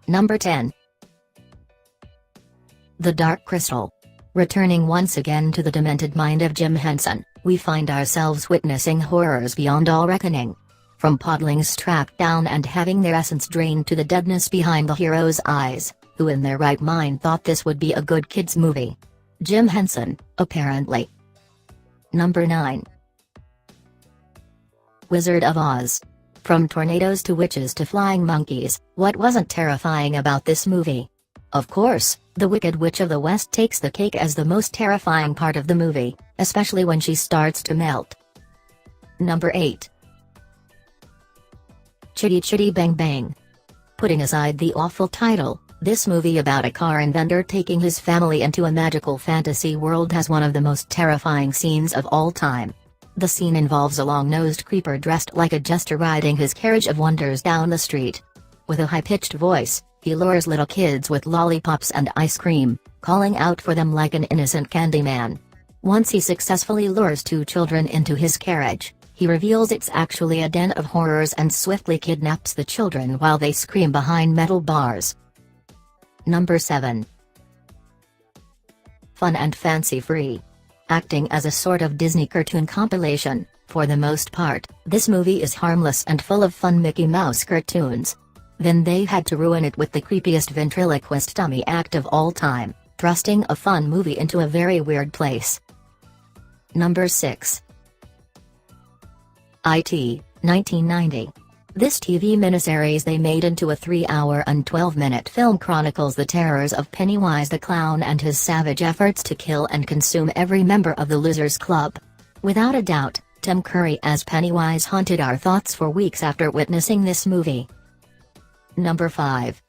Number 10. The Dark Crystal. Returning once again to the demented mind of Jim Henson, we find ourselves witnessing horrors beyond all reckoning. From podlings tracked down and having their essence drained to the deadness behind the hero's eyes, who in their right mind thought this would be a good kids movie? Jim Henson, apparently. Number 9. Wizard of Oz. From tornadoes to witches to flying monkeys, what wasn't terrifying about this movie? Of course, the Wicked Witch of the West takes the cake as the most terrifying part of the movie, especially when she starts to melt. Number 8. Chitty Chitty Bang Bang. Putting aside the awful title, this movie about a car inventor taking his family into a magical fantasy world has one of the most terrifying scenes of all time. The scene involves a long-nosed creeper dressed like a jester riding his carriage of wonders down the street. With a high-pitched voice, he lures little kids with lollipops and ice cream, calling out for them like an innocent candy man. Once he successfully lures 2 children into his carriage, he reveals it's actually a den of horrors and swiftly kidnaps the children while they scream behind metal bars. Number 7. Fun and fancy-free. Acting as a sort of Disney cartoon compilation, for the most part, this movie is harmless and full of fun Mickey Mouse cartoons. Then they had to ruin it with the creepiest ventriloquist dummy act of all time, thrusting a fun movie into a very weird place. Number 6. IT, 1990. This TV miniseries they made into a 3-hour and 12-minute film chronicles the terrors of Pennywise the Clown and his savage efforts to kill and consume every member of the Losers Club. Without a doubt, Tim Curry as Pennywise haunted our thoughts for weeks after witnessing this movie. Number 5.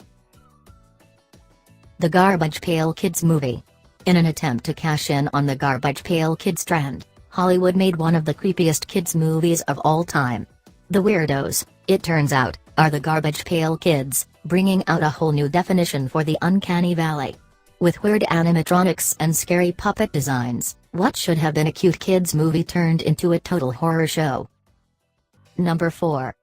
The Garbage Pail Kids movie. In an attempt to cash in on the Garbage Pail Kids trend, Hollywood made one of the creepiest kids movies of all time. The weirdos, it turns out, are the Garbage Pail Kids, bringing out a whole new definition for the uncanny valley. With weird animatronics and scary puppet designs, what should have been a cute kids movie turned into a total horror show. Number 4.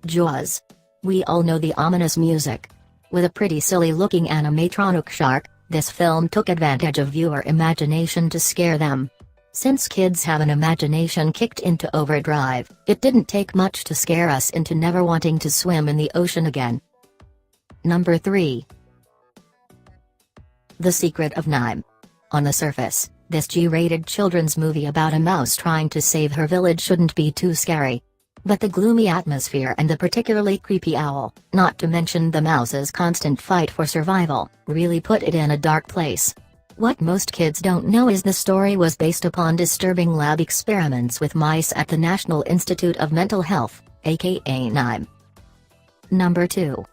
Jaws. We all know the ominous music. With a pretty silly-looking animatronic shark, this film took advantage of viewer imagination to scare them. Since kids have an imagination kicked into overdrive, it didn't take much to scare us into never wanting to swim in the ocean again. Number 3. The Secret of Nime. On the surface, this G-rated children's movie about a mouse trying to save her village shouldn't be too scary. But the gloomy atmosphere and the particularly creepy owl, not to mention the mouse's constant fight for survival, really put it in a dark place. What most kids don't know is the story was based upon disturbing lab experiments with mice at the National Institute of Mental Health, aka NIME. Number 2.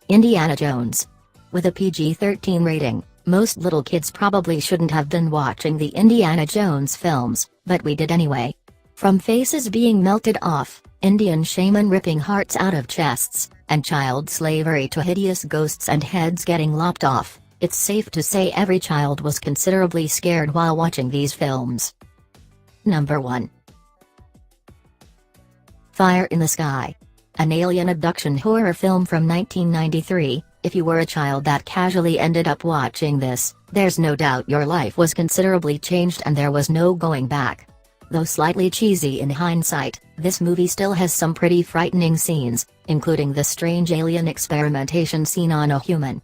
Indiana Jones. With a PG-13 rating, most little kids probably shouldn't have been watching the Indiana Jones films, but we did anyway. From faces being melted off, Indian shaman ripping hearts out of chests, and child slavery to hideous ghosts and heads getting lopped off, it's safe to say every child was considerably scared while watching these films. Number 1. Fire in the Sky. An alien abduction horror film from 1993. If you were a child that casually ended up watching this, there's no doubt your life was considerably changed and there was no going back. Though slightly cheesy in hindsight, this movie still has some pretty frightening scenes, including the strange alien experimentation scene on a human.